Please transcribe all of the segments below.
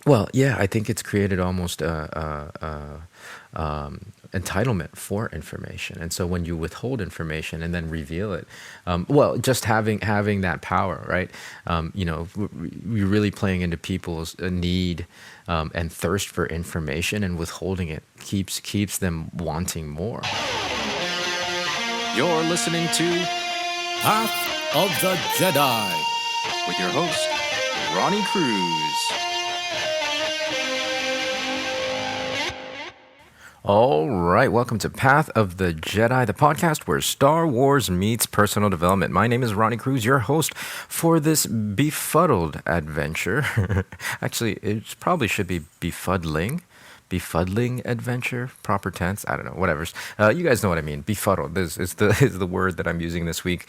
Well, yeah, I think it's created almost entitlement for information, and so when you withhold information and then reveal it, well, just having that power, right? You're really playing into people's need and thirst for information, and withholding it keeps them wanting more. You're listening to Path of the Jedi. with your host, Ronnie Cruz. All right, welcome to Path of the Jedi, the podcast where Star Wars meets personal development. My name is Ronnie Cruz, your host for this befuddled adventure. Actually, it probably should be befuddling adventure, proper tense. I don't know, whatever. You guys know what I mean. Befuddled. This is the is the word that I'm using this week.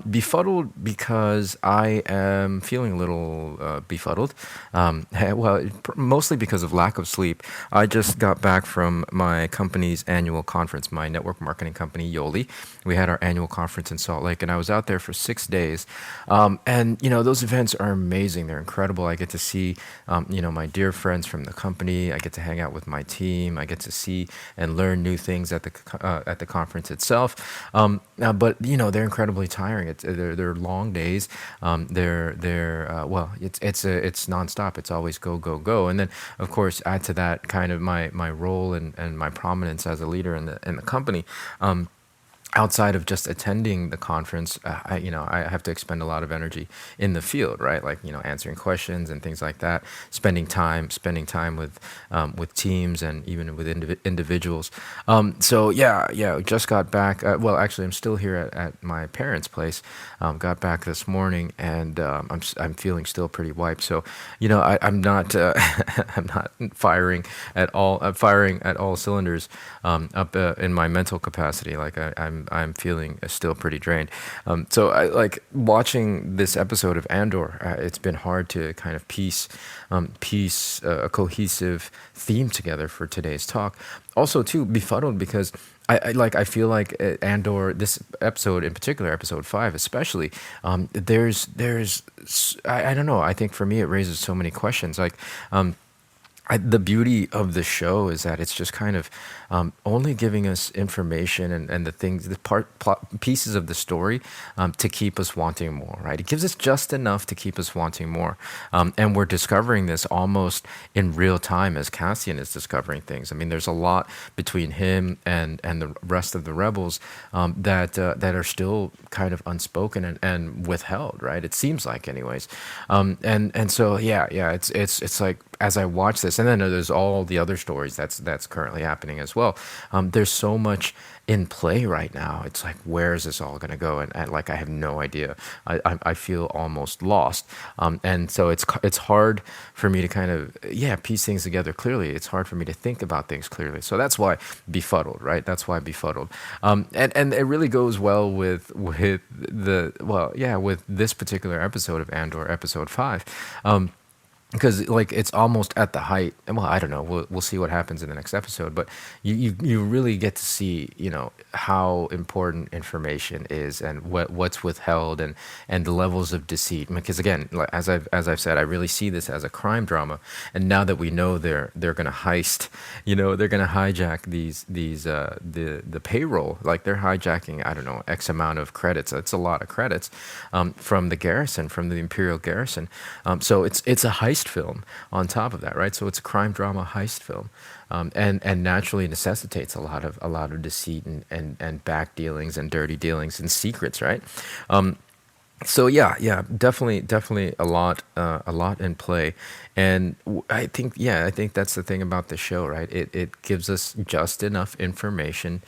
Befuddled because I am feeling a little befuddled. Well, mostly because of lack of sleep. I just got back from my company's annual conference, my network marketing company, Yoli. We had our annual conference in Salt Lake, and I was out there for 6 days. And those events are amazing. They're incredible. I get to see my dear friends from the company. I get to hang out with my team. I get to see and learn new things at the conference itself. But they're incredibly tiring. They're long days. It's nonstop. It's always go go go. And then of course add to that kind of my role and my prominence as a leader in the company. Outside of just attending the conference, I have to expend a lot of energy in the field, right? Like answering questions and things like that, spending time with teams and even with individuals. So yeah, just got back. Well, actually, I'm still here at my parents' place. Got back this morning, and I'm feeling still pretty wiped. So I'm not I'm not firing at all. Firing at all cylinders up in my mental capacity. Like I'm feeling still pretty drained. So I like watching this episode of Andor. It's been hard to kind of piece a cohesive theme together for today's talk. Also, too, befuddled because I feel like Andor, this episode in particular, episode 5 especially, I don't know. I think for me it raises so many questions. Like. The beauty of the show is that it's just kind of only giving us information and the things, pieces of the story to keep us wanting more, right? It gives us just enough to keep us wanting more. And we're discovering this almost in real time as Cassian is discovering things. I mean, there's a lot between him and the rest of the rebels that are still kind of unspoken and withheld, right? It seems like anyways. And so, yeah, it's like, as I watch this, and then there's all the other stories that's currently happening as well. There's so much in play right now. It's like, where is this all going to go? And like, I have no idea. I feel almost lost. And so it's hard for me to kind of piece things together clearly. It's hard for me to think about things clearly. So that's why befuddled, right? That's why befuddled. And it really goes well with this particular episode of Andor, episode 5. Because like it's almost at the height, and well, I don't know. We'll see what happens in the next episode, but you really get to see how important information is and what's withheld and the levels of deceit. Because again, like, as I've said, I really see this as a crime drama. And now that we know they're going to heist, they're going to hijack the payroll. Like they're hijacking, I don't know, X amount of credits. It's a lot of credits from the garrison, from the Imperial garrison. So it's a heist film on top of that, right? So it's a crime drama heist film, and naturally necessitates a lot of deceit and back dealings and dirty dealings and secrets, right? So definitely a lot in play, and I think that's the thing about the show, right? It gives us just enough information,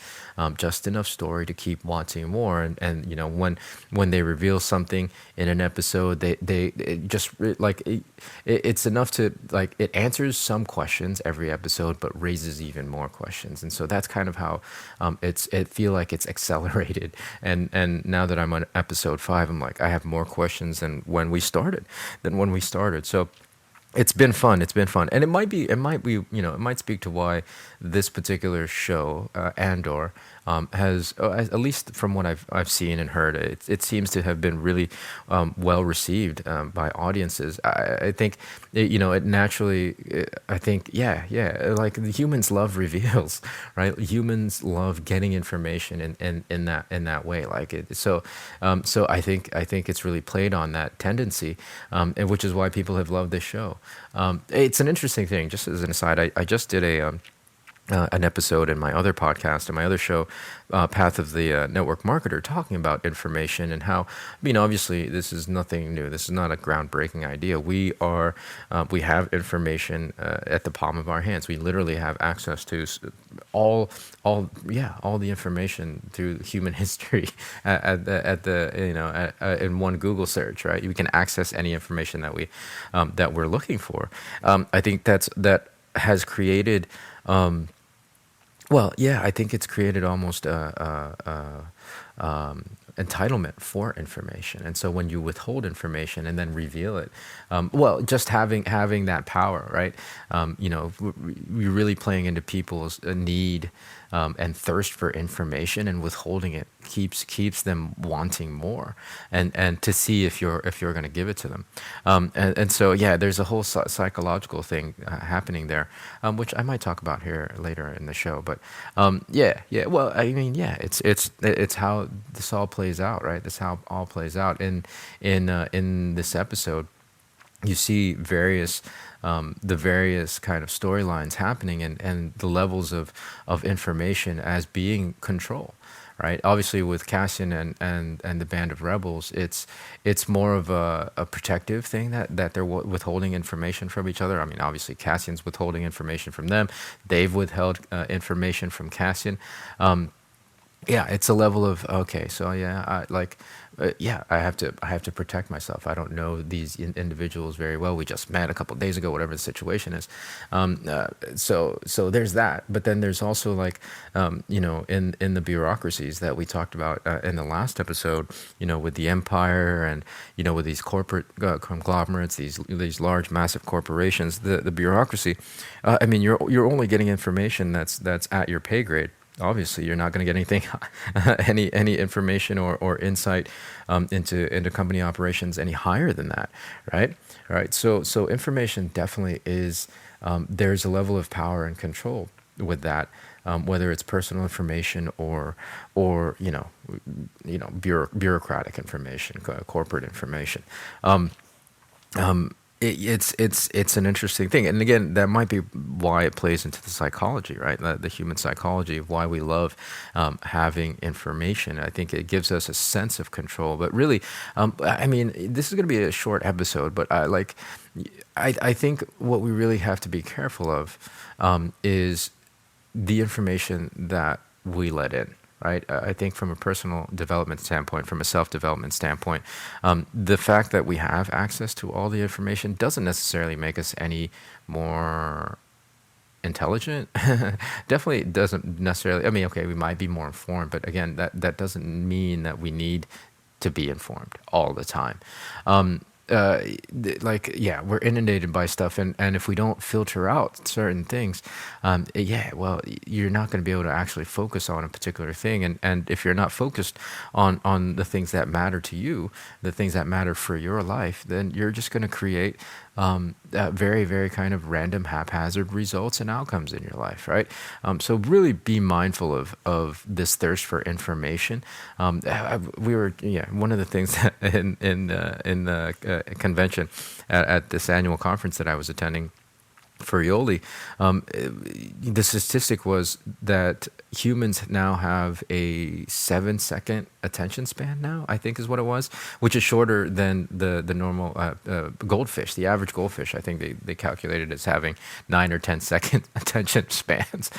just enough story to keep wanting more, and when they reveal something in an episode, it's enough to like it answers some questions every episode, but raises even more questions, and so that's kind of how it feel like it's accelerated, and now that I'm on episode 5, I'm like I have more questions than when we started. So It's been fun. It's been fun, and it might speak to why this particular show, Andor, has, at least from what I've seen and heard, it seems to have been really well received by audiences. I think, it naturally. I think, yeah, like the humans love reveals, right? Humans love getting information in that way, like it. So I think it's really played on that tendency, and which is why people have loved this show. It's an interesting thing. Just as an aside, I just did an episode in my other podcast and my other show, Path of the Network Marketer, talking about information and how, obviously this is nothing new. This is not a groundbreaking idea. We have information at the palm of our hands. We literally have access to all the information through human history in one Google search, right? We can access any information that we're looking for. I think that has created. Well, yeah, I think it's created almost entitlement for information, and so when you withhold information and then reveal it, well, just having that power, right? You're really playing into people's need and thirst for information, and withholding it keeps them wanting more, and to see if you're going to give it to them, and so yeah, there's a whole psychological thing happening there, which I might talk about here later in the show. But yeah. Well, I mean, yeah, it's how this all plays out, right? This how all plays out in this episode. You see the various kind of storylines happening, and the levels of information as being control, right? Obviously, with Cassian and the band of rebels, it's more of a protective thing that they're withholding information from each other. I mean, obviously, Cassian's withholding information from them. They've withheld information from Cassian. Yeah, it's a level of, okay, so yeah, I have to protect myself. I don't know these individuals very well. We just met a couple of days ago, whatever the situation is. So there's that. But then there's also, like, in the bureaucracies that we talked about in the last episode, with the empire, and with these corporate conglomerates, these large, massive corporations, the bureaucracy. I mean, you're only getting information that's at your pay grade. Obviously, you're not going to get anything, any information or insight into company operations any higher than that, right? All right. So information definitely is. There's a level of power and control with that, whether it's personal information or bureaucratic information, corporate information. It's an interesting thing, and again, that might be why it plays into the psychology, right? The human psychology of why we love having information. I think it gives us a sense of control. But really, I mean, this is going to be a short episode, but I think what we really have to be careful of is the information that we let in. Right. I think from a personal development standpoint, from a self-development standpoint, the fact that we have access to all the information doesn't necessarily make us any more intelligent. Definitely doesn't necessarily. I mean, okay, we might be more informed, but again, that doesn't mean that we need to be informed all the time. Yeah, we're inundated by stuff, and if we don't filter out certain things, well, you're not going to be able to actually focus on a particular thing, and if you're not focused on the things that matter to you, the things that matter for your life, then you're just going to create very, very kind of random, haphazard results and outcomes in your life, right? So really be mindful of this thirst for information. One of the things that in the convention at this annual conference that I was attending for Yoli, the statistic was that humans now have a 7-second attention span now, I think is what it was, which is shorter than the normal goldfish. The average goldfish, I think they calculated as having 9 or 10-second attention spans.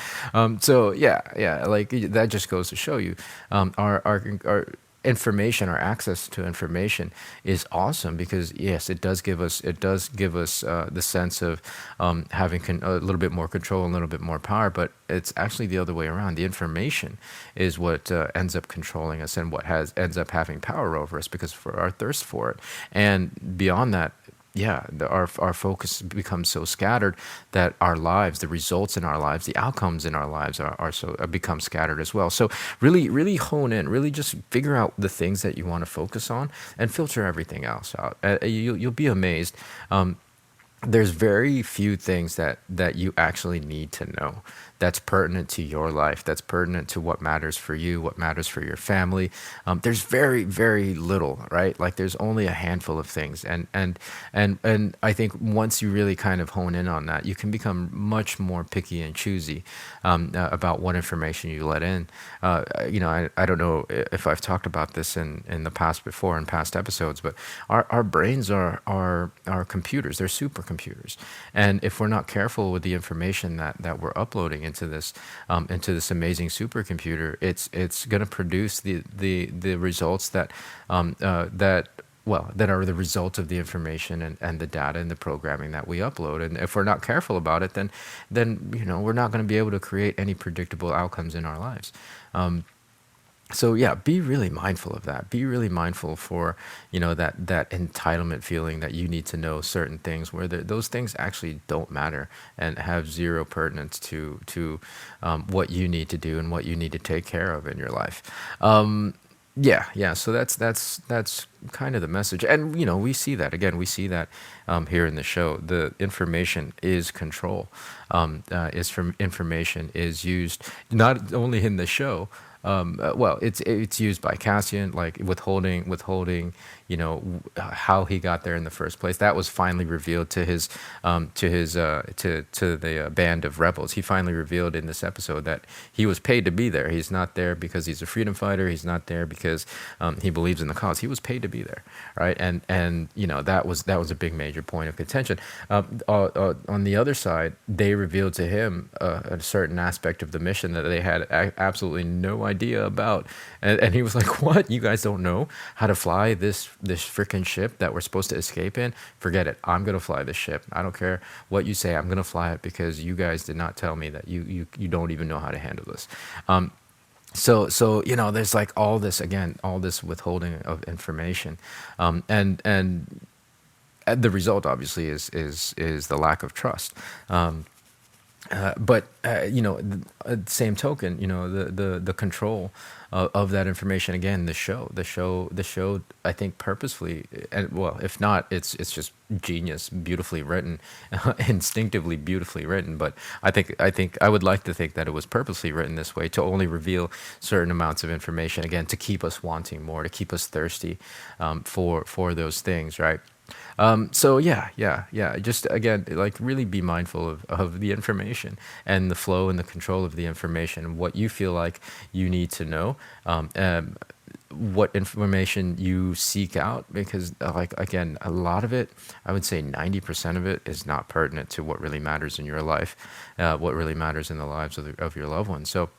So yeah, like that just goes to show you our information, our access to information is awesome, because yes, it does give us the sense of having a little bit more control, a little bit more power. But it's actually the other way around. The information is what ends up controlling us, and what ends up having power over us, because for our thirst for it. And beyond that, yeah, our focus becomes so scattered that our lives, the results in our lives, the outcomes in our lives are so become scattered as well. So really hone in, really just figure out the things that you want to focus on and filter everything else out. You'll be amazed. There's very few things that you actually need to know that's pertinent to your life, that's pertinent to what matters for you, what matters for your family. There's very little, right? Like there's only a handful of things, and I think once you really kind of hone in on that, you can become much more picky and choosy about what information you let in. I don't know if I've talked about this in the past before in past episodes, but our brains are computers. They're supercomputers, and if we're not careful with the information that we're uploading into this amazing supercomputer, it's going to produce the results that are the result of the information and the data and the programming that we upload. And if we're not careful about it, then we're not going to be able to create any predictable outcomes in our lives. So yeah, be really mindful of that. Be really mindful for that entitlement feeling that you need to know certain things where those things actually don't matter and have zero pertinence to what you need to do and what you need to take care of in your life. Yeah. So that's kind of the message, and we see that again. We see that here in the show. The information is control. Information is used not only in the show. It's used by Cassian, like withholding, how he got there in the first place. That was finally revealed to the band of rebels. He finally revealed in this episode that he was paid to be there. He's not there because he's a freedom fighter. He's not there because he believes in the cause. He was paid to be there, right? And that was a big major point of contention. On the other side, they revealed to him a certain aspect of the mission that they had absolutely no idea about, and he was like, "What? You guys don't know how to fly this freaking ship that we're supposed to escape in? Forget it. I'm gonna fly this ship. I don't care what you say. I'm gonna fly it because you guys did not tell me that you don't even know how to handle this." So there's like all this withholding of information, and the result obviously is the lack of trust. But same token, the control of that information. Again, the show. I think purposefully, and well, if not, it's just genius, beautifully written, instinctively beautifully written. But I think I would like to think that it was purposely written this way to only reveal certain amounts of information. Again, to keep us wanting more, to keep us thirsty for those things, right? So yeah. Just again, like really be mindful of the information and the flow and the control of the information, what you feel like you need to know, what information you seek out, because like again, a lot of it, I would say 90% of it is not pertinent to what really matters in your life, what really matters in the lives of your loved ones. So.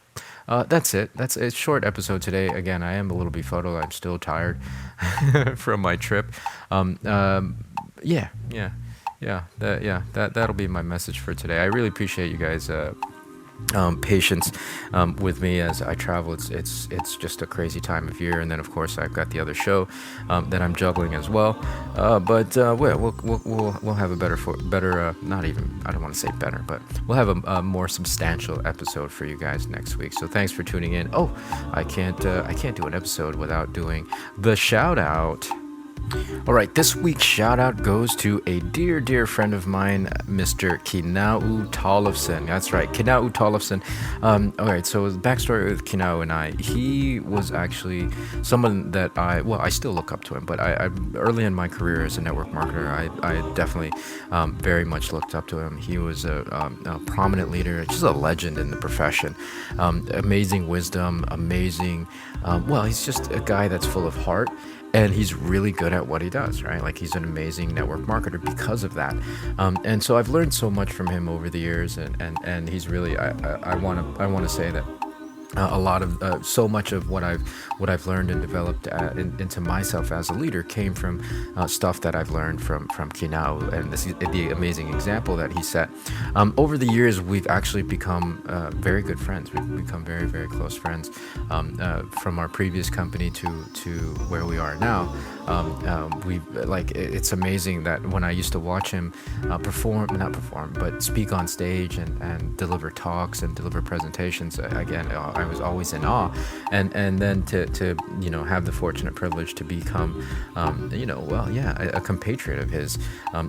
That's it. That's a short episode today. Again, I am a little befuddled. I'm still tired from my trip. Yeah. That'll be my message for today. I really appreciate you guys' patience with me as I travel. It's just a crazy time of year, and then of course I've got the other show that I'm juggling as well. But we'll have a better not even, I don't want to say better, but we'll have a more substantial episode for you guys next week. So thanks for tuning in. Oh, I can't do an episode without doing the shout out. All right, this week's shout out goes to a dear friend of mine, Mr. Kinau Tollefson. That's right, Kinau Tollefson. All right, so the backstory with Kinau and I, he was actually someone that I still look up to him, but I early in my career as a network marketer, I definitely very much looked up to him. He was a prominent leader, just a legend in the profession. Amazing wisdom, amazing. He's just a guy that's full of heart. And he's really good at what he does, right? Like he's an amazing network marketer because of that. And so I've learned so much from him over the years, and he's really I want to say that a lot of so much of what I've learned and developed into myself as a leader came from stuff that I've learned from Kinao, and this is the amazing example that he set. Over the years, we've actually become very good friends. We've become very, very close friends, from our previous company to where we are now. It's amazing that when I used to watch him not perform, but speak on stage and deliver talks and deliver presentations. Again, I was always in awe, and then to have the fortunate privilege to become a compatriot of his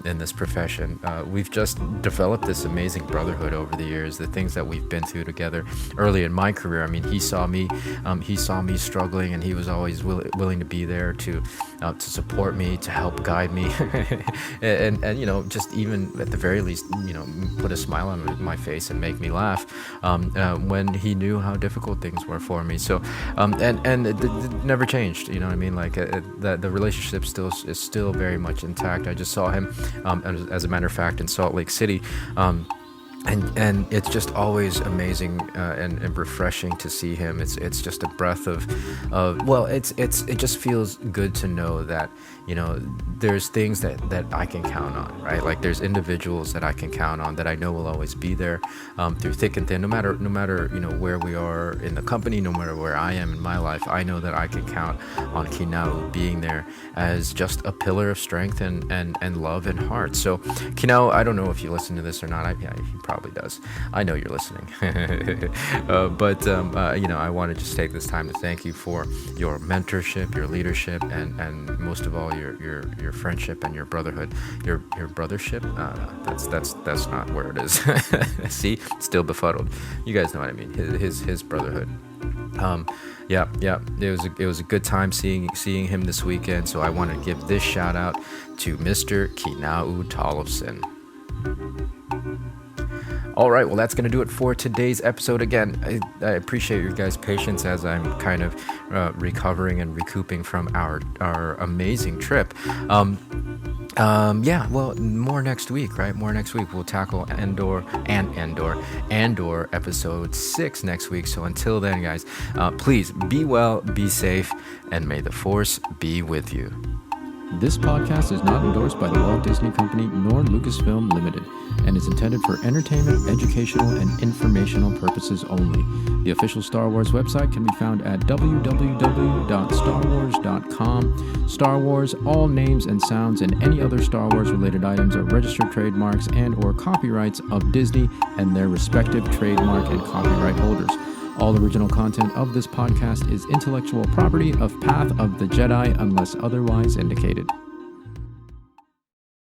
in this profession. We've just developed this amazing brotherhood over the years. The things that we've been through together early in my career. I mean, he saw me struggling, and he was always willing to be there to support me, to help guide me, and just even at the very least, put a smile on my face and make me laugh when he knew how difficult things were for me. So and it never changed. You know what I mean? Like the relationship is still very much intact. I just saw him, as a matter of fact, in Salt Lake City. And it's just always amazing and refreshing to see him. It's just a breath of it just feels good to know that there's things that I can count on, right? Like there's individuals that I can count on that I know will always be there through thick and thin, no matter where we are in the company, no matter where I am in my life. I know that I can count on Kinao being there as just a pillar of strength and love and heart. So Kinao, I don't know if you listen to this or not. He probably does. I know you're listening. But I want to just take this time to thank you for your mentorship, your leadership, and most of all your friendship and your brotherhood. Your brothership? That's not where it is. See, still befuddled. You guys know what I mean. His brotherhood. It was a good time seeing him this weekend. So I want to give this shout out to Mr. Kinao Tollefson. All right, well, that's going to do it for today's episode. Again, I appreciate your guys' patience as I'm kind of recovering and recouping from our amazing trip. More next week, right? More next week. We'll tackle Andor episode 6 next week. So until then, guys, please be well, be safe, and may the Force be with you. This podcast is not endorsed by the Walt Disney Company nor Lucasfilm Limited and is intended for entertainment, educational, and informational purposes only. The official Star Wars website can be found at www.starwars.com. Star Wars, all names and sounds and any other Star Wars related items are registered trademarks and or copyrights of Disney and their respective trademark and copyright holders. All original content of this podcast is intellectual property of Path of the Jedi unless otherwise indicated.